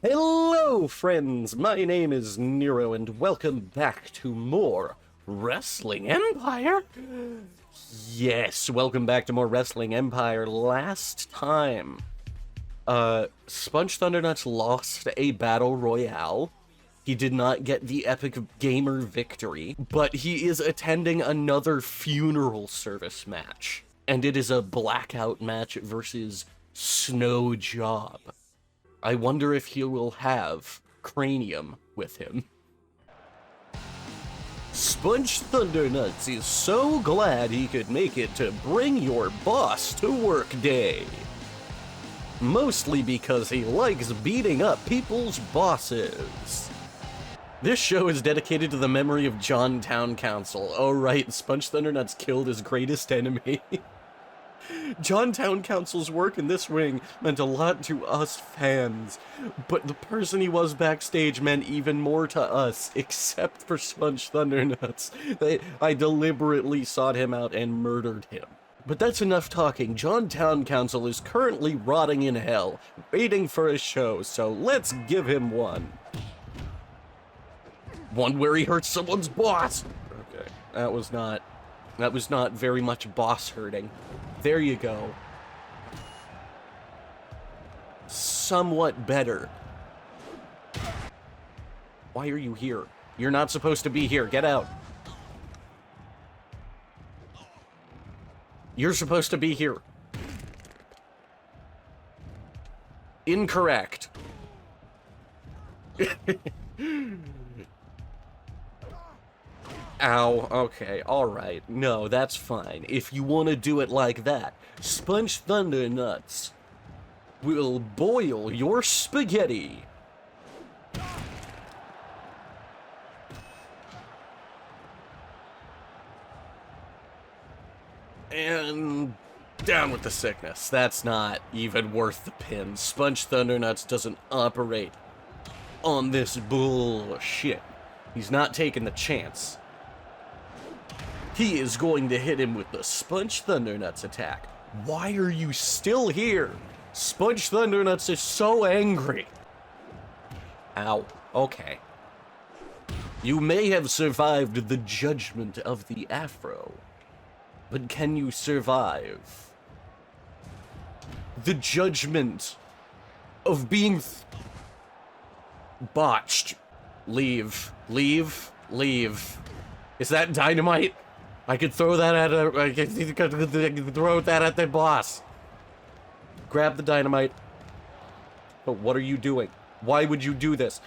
Hello, friends! My name is Nero, and welcome back to more Wrestling Empire. Yes, welcome back to more Wrestling Empire. Last time, Spunch Thundernuts lost a battle royale. He did not get the epic gamer victory, but he is attending another funeral service match. And it is a blackout match versus Snow Job. I wonder if he will have Cranium with him. Spunch Thundernuts is so glad he could make it to Bring Your Boss to Work Day. Mostly because he likes beating up people's bosses. This show is dedicated to the memory of John Town Council. Oh right, Spunch Thundernuts killed his greatest enemy. John Town Council's work in this ring meant a lot to us fans, but the person he was backstage meant even more to us, except for Spunch Thundernuts. I deliberately sought him out and murdered him. But that's enough talking. John Town Council is currently rotting in hell, waiting for a show, so let's give him one. One where he hurts someone's boss! Okay, that was not very much boss hurting. There you go. Somewhat better. Why are you here? You're not supposed to be here. Get out. You're supposed to be here. Incorrect. Ow, okay, alright. No, that's fine. If you want to do it like that, Spunch Thundernuts will boil your spaghetti. And down with the sickness. That's not even worth the pin. Spunch Thundernuts doesn't operate on this bullshit. He's not taking the chance. He is going to hit him with the Spunch Thundernuts attack. Why are you still here? Spunch Thundernuts is so angry. Ow. Okay. You may have survived the judgment of the Afro, but can you survive the judgment of being botched? Leave. Leave. Leave. Is that dynamite? I could throw that at I could throw that at the boss. Grab the dynamite. But what are you doing? Why would you do this?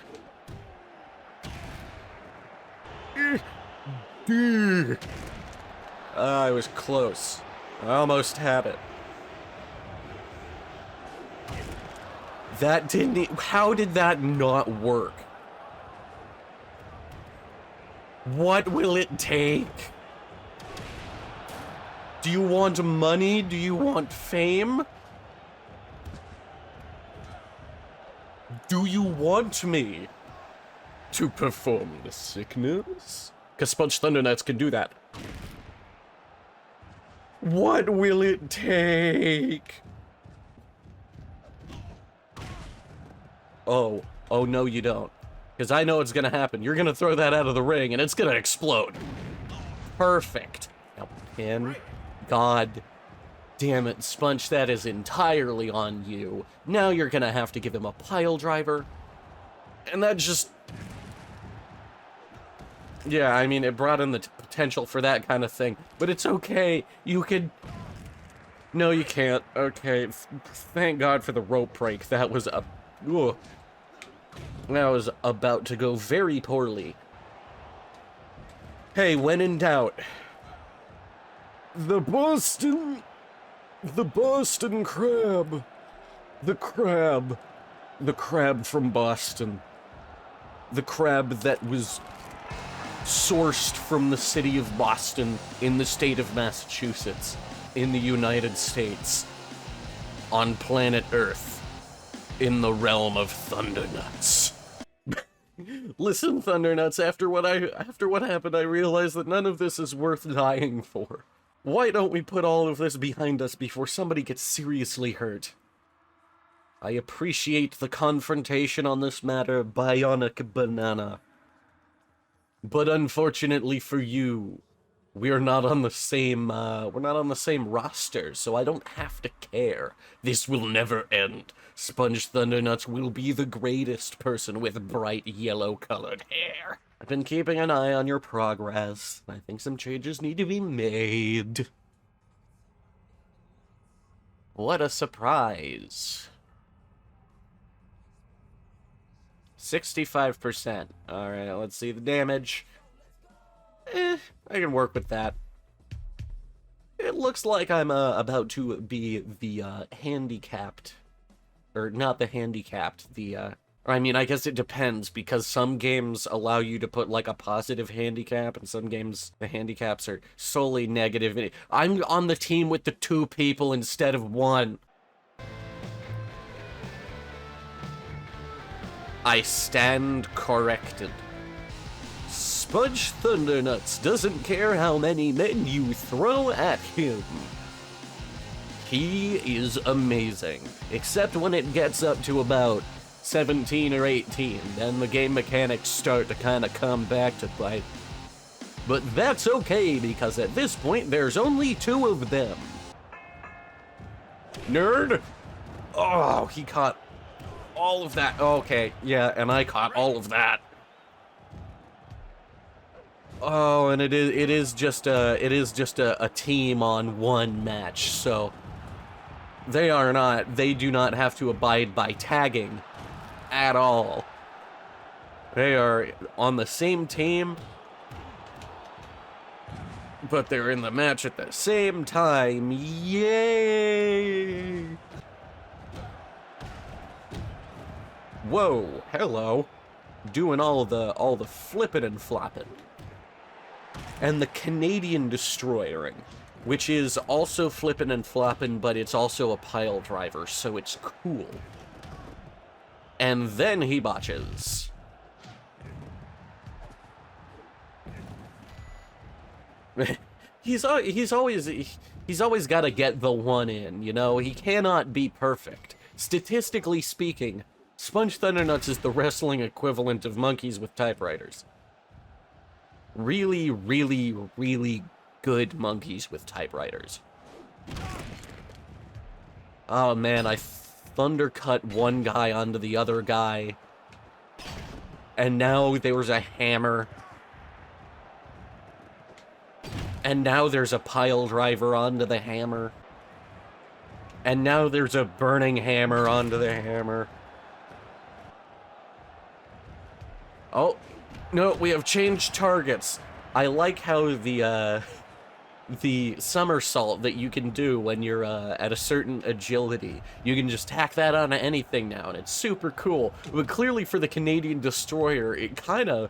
I was close. I almost had it. That didn't... How did that not work? What will it take? Do you want money? Do you want fame? Do you want me to perform the sickness? Because Spunch Thundernuts can do that. What will it take? Oh no you don't. Because I know it's gonna happen. You're gonna throw that out of the ring and it's gonna explode. Perfect. Now pin. God damn it, Spunch, that is entirely on you. Now you're gonna have to give him a pile driver. And that just... Yeah, I mean, it brought in the potential for that kind of thing. But it's okay. You could... No, you can't. Okay, thank God for the rope break. That was a... Ugh. That was about to go very poorly. Hey, when in doubt... The Boston crab. The crab from Boston. The crab that was sourced from the city of Boston in the state of Massachusetts, in the United States, on planet Earth, in the realm of Thundernuts. Listen, Thundernuts, after what happened, I realized that none of this is worth dying for. Why don't we put all of this behind us before somebody gets seriously hurt? I appreciate the confrontation on this matter, Bionic Banana. But unfortunately for you, we're not on the same roster, so I don't have to care. This will never end. Sponge Thundernuts will be the greatest person with bright yellow-colored hair. I've been keeping an eye on your progress. I think some changes need to be made. What a surprise. 65%. Alright, let's see the damage. I can work with that. It looks like I'm about to be the handicapped. Or not the handicapped, I mean, I guess it depends, because some games allow you to put, like, a positive handicap, and some games, the handicaps are solely negative. I'm on the team with the 2 people instead of 1. I stand corrected. Sponge Thundernuts doesn't care how many men you throw at him. He is amazing, except when it gets up to about 17 or 18, then the game mechanics start to kind of come back to bite. But that's okay, because at this point, there's only 2 of them. Nerd! Oh, he caught all of that. Okay, yeah, and I caught all of that. Oh, and it is just a team on 1 match, so they do not have to abide by tagging at all. They are on the same team, but they're in the match at the same time. Yay! Whoa, hello. Doing all the flipping and flopping. And the Canadian destroyering, which is also flipping and flopping, but it's also a pile driver, so it's cool. And then he botches. He's always got to get the 1 in, you know? He cannot be perfect. Statistically speaking, Sponge Thundernuts is the wrestling equivalent of monkeys with typewriters. Really, really, really good monkeys with typewriters. Oh man, I thundercut one guy onto the other guy. And now there was a hammer. And now there's a pile driver onto the hammer. And now there's a burning hammer onto the hammer. Oh, no, we have changed targets. I like how the somersault that you can do when you're at a certain agility, you can just tack that onto anything now, and it's super cool. But clearly for the Canadian Destroyer, it kind of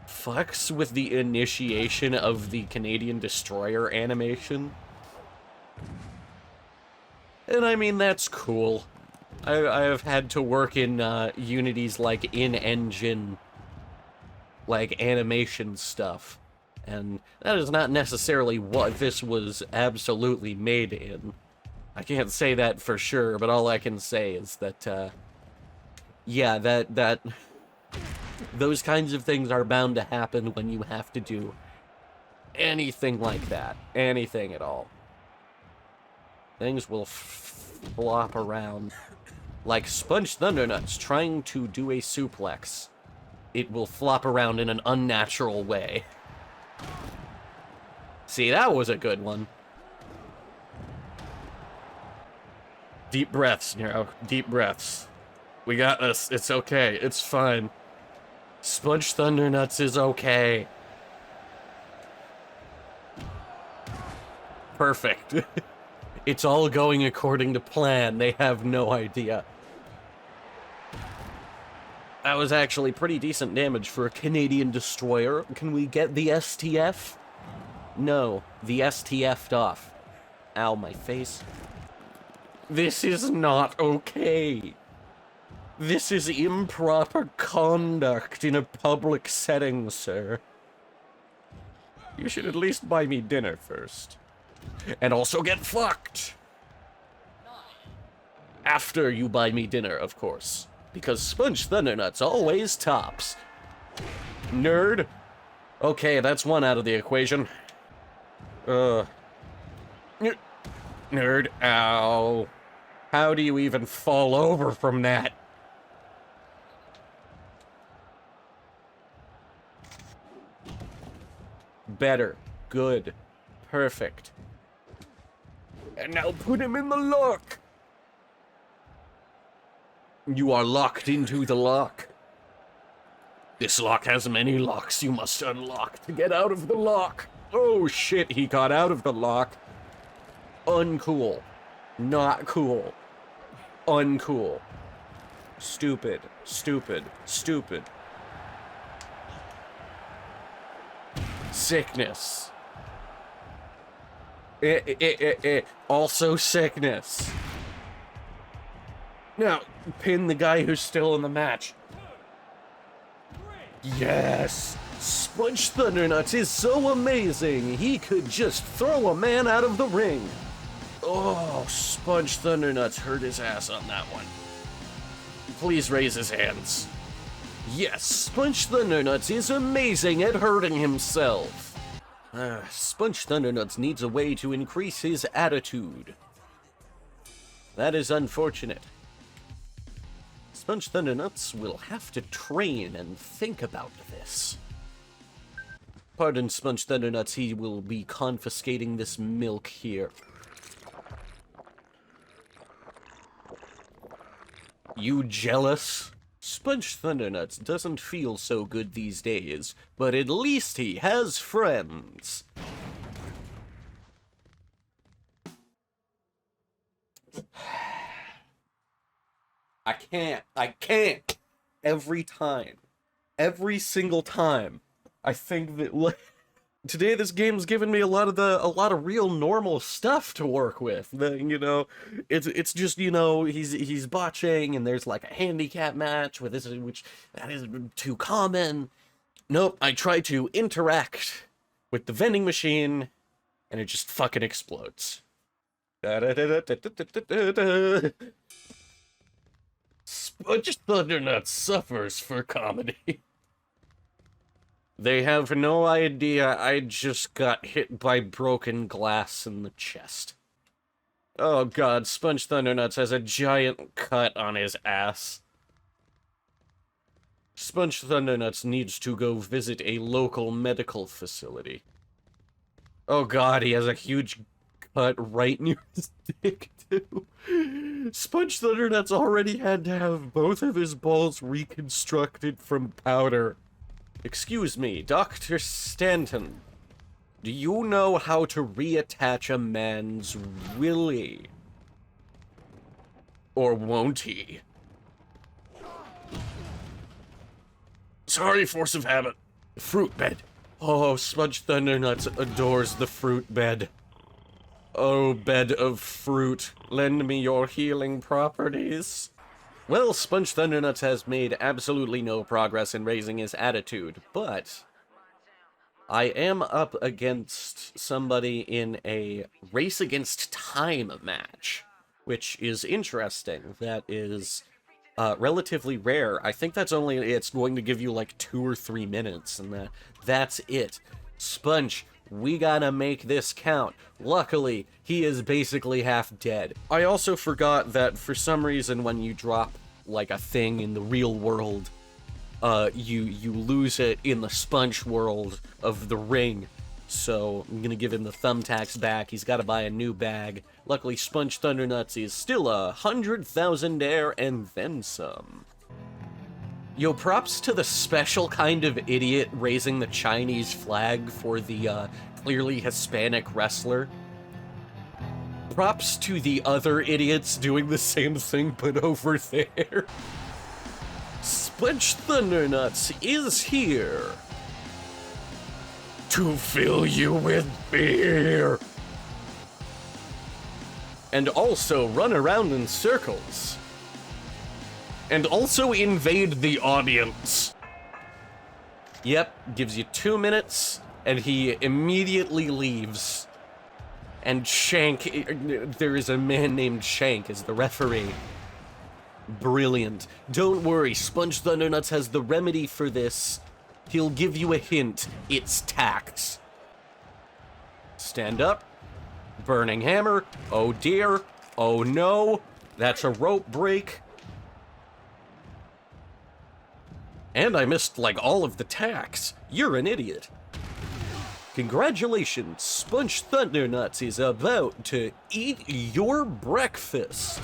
fucks with the initiation of the Canadian Destroyer animation. And I mean, that's cool. I have had to work in Unity's, like, in-engine, like, animation stuff. And that is not necessarily what this was absolutely made in. I can't say that for sure, but all I can say is that, yeah, that those kinds of things are bound to happen when you have to do anything like that. Anything at all. Things will flop around. Like Sponge Thundernuts trying to do a suplex. It will flop around in an unnatural way. See, that was a good one. Deep breaths, Nero. Deep breaths. We got this. It's okay. It's fine. Sponge Thundernuts is okay. Perfect. It's all going according to plan. They have no idea. That was actually pretty decent damage for a Canadian Destroyer. Can we get the STF? No, the STF'd off. Ow, my face. This is not okay. This is improper conduct in a public setting, sir. You should at least buy me dinner first. And also get fucked. After you buy me dinner, of course. Because Spunch Thundernuts always tops. Nerd. Okay, that's one out of the equation. Nerd. Ow. How do you even fall over from that? Better. Good. Perfect. And now put him in the lock. You are locked into the lock. This lock has many locks you must unlock to get out of the lock. Oh shit, he got out of the lock. Uncool. Not cool. Uncool. Stupid. Stupid. Stupid. Sickness. Also sickness. Now, pin the guy who's still in the match. Yes! Spunch Thundernuts is so amazing, he could just throw a man out of the ring. Oh, Spunch Thundernuts hurt his ass on that one. Please raise his hands. Yes, Spunch Thundernuts is amazing at hurting himself. Spunch Thundernuts needs a way to increase his attitude. That is unfortunate. Spunch Thundernuts will have to train and think about this. Pardon Spunch Thundernuts, he will be confiscating this milk here. You jealous? Spunch Thundernuts doesn't feel so good these days, but at least he has friends. I can't. Every time. Every single time. I think that today this game's given me a lot of real normal stuff to work with. You know, it's just, you know, he's botching and there's like a handicap match with this, which that is too common. Nope, I try to interact with the vending machine and it just fucking explodes. Spunch Thundernuts suffers for comedy. They have no idea I just got hit by broken glass in the chest. Oh god, Spunch Thundernuts has a giant cut on his ass. Spunch Thundernuts needs to go visit a local medical facility. Oh god, he has a huge cut right near his dick, too. Spunch Thundernuts already had to have both of his balls reconstructed from powder. Excuse me, Dr. Stanton. Do you know how to reattach a man's willy? Or won't he? Sorry, force of habit. Fruit bed. Oh, Spunch Thundernuts adores the fruit bed. Oh, bed of fruit, lend me your healing properties. Well, Spunch Thundernuts has made absolutely no progress in raising his attitude, but I am up against somebody in a race against time match, which is interesting. That is relatively rare. I think it's going to give you like 2 or 3 minutes, and that's it. Spunch, we gotta make this count. Luckily, he is basically half dead. I also forgot that for some reason when you drop, like, a thing in the real world, you lose it in the Spunch world of the ring. So, I'm gonna give him the thumbtacks back. He's gotta buy a new bag. Luckily, Spunch Thundernuts is still 100,000 air and then some. Yo, props to the special kind of idiot raising the Chinese flag for the, clearly Hispanic wrestler. Props to the other idiots doing the same thing, but over there. Spunch Thundernuts is here to fill you with beer. And also run around in circles. And also invade the audience. Yep, gives you 2 minutes, and he immediately leaves. And Shank, there is a man named Shank as the referee. Brilliant. Don't worry, Spunch Thundernuts has the remedy for this. He'll give you a hint. It's tax. Stand up. Burning hammer. Oh dear. Oh no. That's a rope break. And I missed, like, all of the tax. You're an idiot. Congratulations, Spunch Thundernuts is about to eat your breakfast.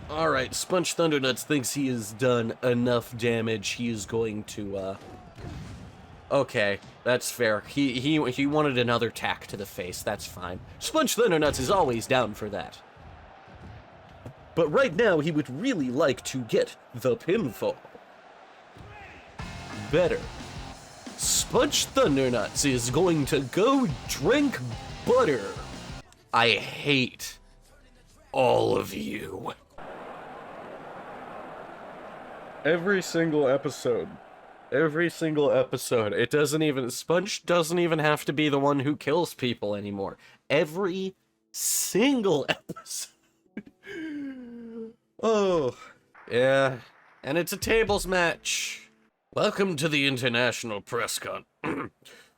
Alright, Spunch Thundernuts thinks he has done enough damage. He is going to, okay, that's fair. He wanted another tack to the face. That's fine. Spunch Thundernuts is always down for that. But right now, he would really like to get the pinfall. Better. Spunch Thundernuts is going to go drink butter. I hate all of you. Every single episode. It doesn't even... Spunch doesn't even have to be the one who kills people anymore. Every single episode. Oh, yeah. And it's a tables match. Welcome to the International Press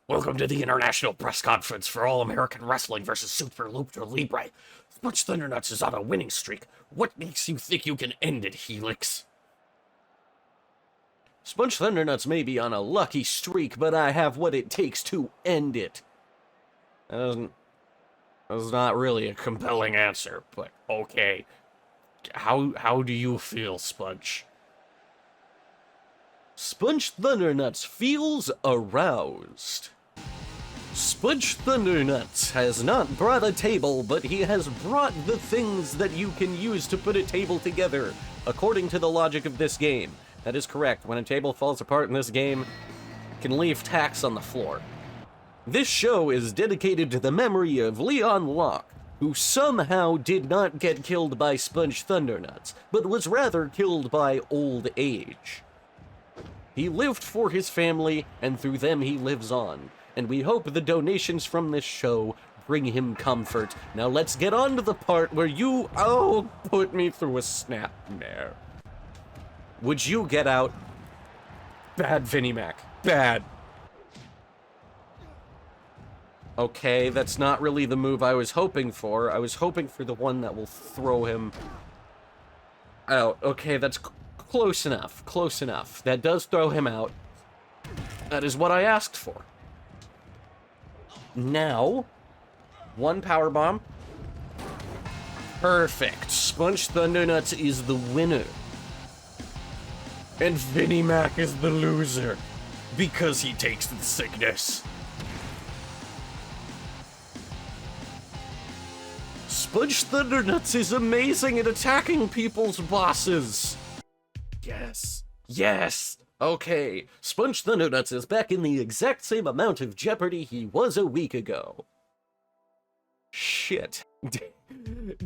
Welcome to the International Press Conference for All American Wrestling versus Super Lucha Libre. Spunch Thundernuts is on a winning streak. What makes you think you can end it, Helix? Spunch Thundernuts may be on a lucky streak, but I have what it takes to end it. That's not really a compelling answer, but okay. How do you feel, Spunch? Spunch Thundernuts feels aroused. Spunch Thundernuts has not brought a table, but he has brought the things that you can use to put a table together, according to the logic of this game. That is correct. When a table falls apart in this game, it can leave tacks on the floor. This show is dedicated to the memory of Leon Locke, who somehow did not get killed by Spunch Thundernuts, but was rather killed by old age. He lived for his family, and through them he lives on, and we hope the donations from this show bring him comfort. Now let's get on to the part where you, put me through a snapmare. Would you get out? Bad, Vinnie Mac. Bad. Okay, that's not really the move I was hoping for. I was hoping for the one that will throw him out. Okay, that's close enough. Close enough. That does throw him out. That is what I asked for. Now, one power bomb. Perfect. Spunch Thundernuts is the winner. And Vinnie Mac is the loser. Because he takes the sickness. Spunch Thundernuts is amazing at attacking people's bosses. Yes. Yes. Okay. Spunch Thundernuts is back in the exact same amount of jeopardy he was a week ago. Shit.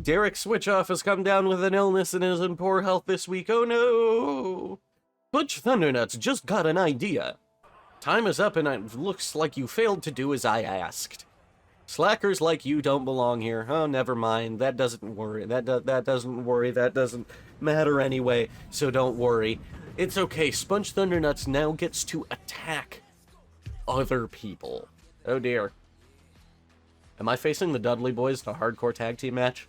Derek Switchoff has come down with an illness and is in poor health this week. Oh no. Spunch Thundernuts just got an idea. Time is up and it looks like you failed to do as I asked. Slackers like you don't belong here. Oh, never mind. That doesn't worry. That doesn't worry. That doesn't matter anyway, so don't worry. It's okay. Spunch Thundernuts now gets to attack other people. Oh, dear. Am I facing the Dudley Boys in a hardcore tag team match?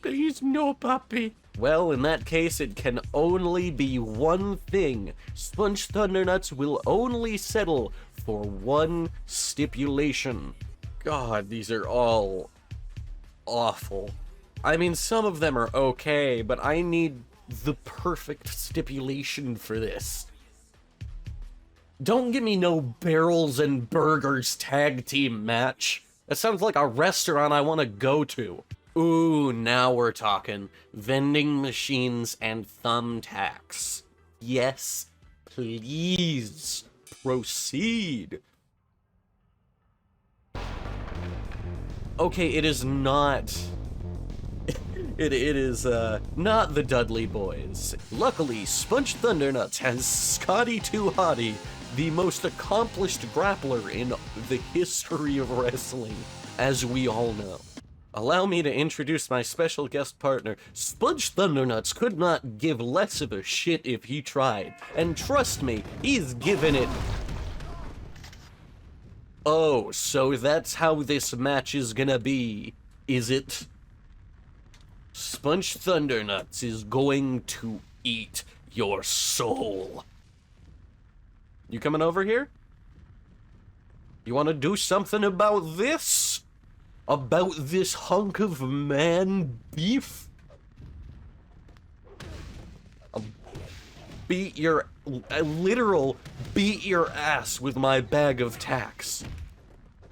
Please, no, puppy. Well, in that case, it can only be one thing. Spunch Thundernuts will only settle for one stipulation. God, these are all awful. I mean, some of them are okay, but I need the perfect stipulation for this. Don't give me no barrels and burgers tag team match. That sounds like a restaurant I want to go to. Ooh, now we're talking. Vending machines and thumbtacks. Yes, please. Proceed. Okay, it is not... It is, not the Dudley Boys. Luckily, Spunch Thundernuts has Scotty 2 Hottie, the most accomplished grappler in the history of wrestling, as we all know. Allow me to introduce my special guest partner. Spunch Thundernuts could not give less of a shit if he tried. And trust me, he's given it... Oh, so that's how this match is gonna be, is it? Spunch Thundernuts is going to eat your soul. You coming over here? You want to do something about this? About this hunk of man beef? I'll beat your... I literal beat your ass with my bag of tacks.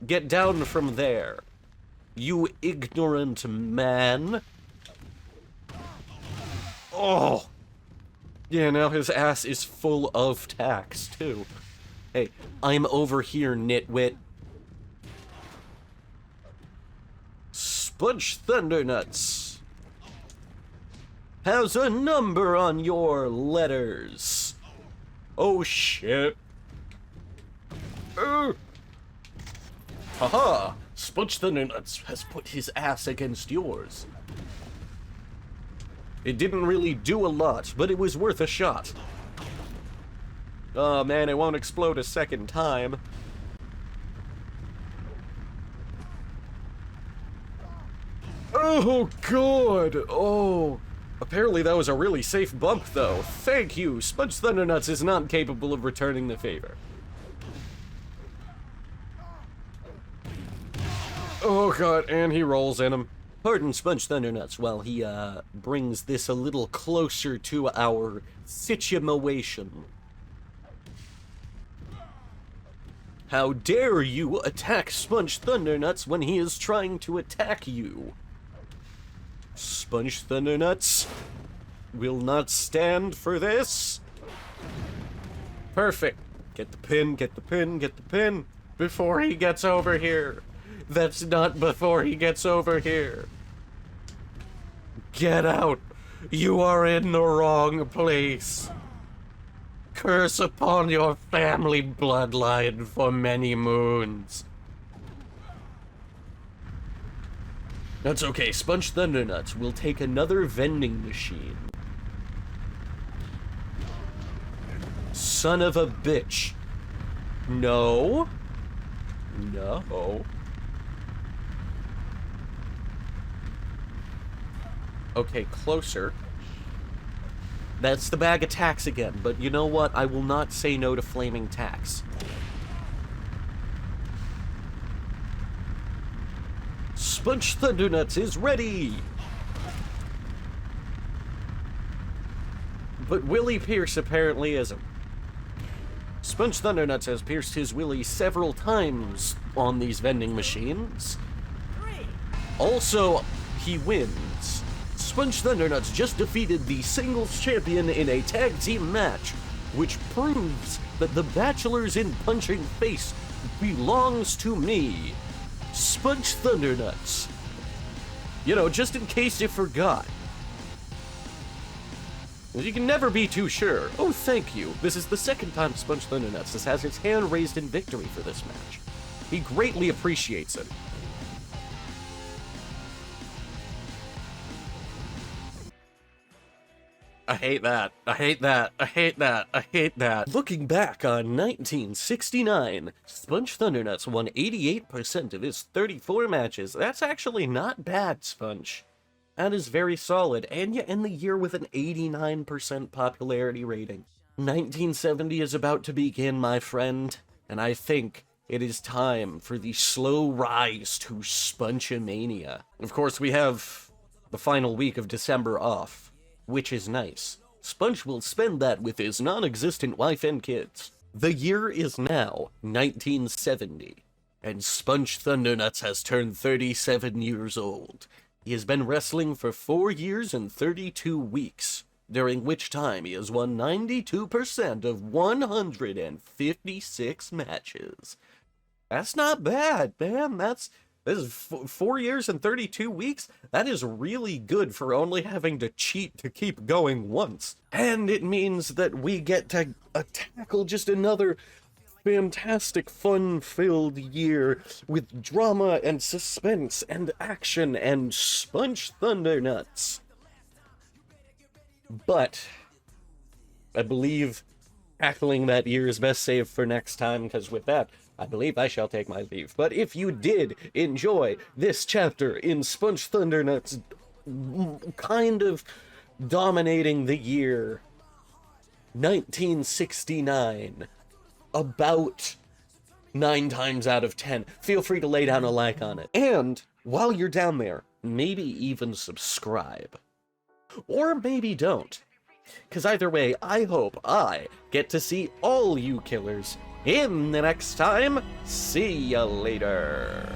Get down from there, you ignorant man. Oh! Yeah, now his ass is full of tacks, too. Hey, I'm over here, nitwit. Spunch Thundernuts has a number on your letters. Oh, shit. Haha! Spunch Thundernuts has put his ass against yours. It didn't really do a lot, but it was worth a shot. Oh man, it won't explode a second time. Oh god! Oh. Apparently that was a really safe bump though. Thank you! Spunch Thundernuts is not capable of returning the favor. Oh god, and he rolls in him. Pardon Spunch Thundernuts while he, brings this a little closer to our situation. How dare you attack Spunch Thundernuts when he is trying to attack you? Spunch Thundernuts will not stand for this. Perfect. Get the pin, get the pin, get the pin before he gets over here. That's not before he gets over here. Get out. You are in the wrong place. Curse upon your family bloodline for many moons. That's okay. Spunch Thundernuts will take another vending machine. Son of a bitch. No. No. Okay, closer. That's the bag of tacks again, but you know what? I will not say no to flaming tacks. Spunch Thundernuts is ready! But Willie Pierce apparently isn't. Spunch Thundernuts has pierced his willy several times on these vending machines. Also, he wins. Spunch Thundernuts just defeated the singles champion in a tag team match, which proves that the Bachelors in Punching Face belongs to me, Spunch Thundernuts. You know, just in case you forgot. You can never be too sure. Oh, thank you. This is the second time Spunch Thundernuts has had his hand raised in victory for this match. He greatly appreciates it. I hate that. I hate that. I hate that. I hate that. Looking back on 1969, Spunch Thundernuts won 88% of his 34 matches. That's actually not bad, Spunch. That is very solid, and you end the year with an 89% popularity rating. 1970 is about to begin, my friend, and I think it is time for the slow rise to Spunchamania. Of course, we have the final week of December off, which is nice. Spunch will spend that with his non-existent wife and kids. The year is now 1970, and Spunch Thundernuts has turned 37 years old. He has been wrestling for 4 years and 32 weeks, during which time he has won 92% of 156 matches. That's not bad, man. This is 4 years and 32 weeks. That is really good for only having to cheat to keep going once. And it means that we get to tackle just another fantastic, fun-filled year with drama and suspense and action and Spunch Thundernuts. But I believe tackling that year is best saved for next time, because with that, I believe I shall take my leave. But if you did enjoy this chapter in Spunch Thundernuts kind of dominating the year 1969, about 9 times out of 10, feel free to lay down a like on it. And while you're down there, maybe even subscribe. Or maybe don't. Because either way, I hope I get to see all you killers in the next time. See ya later.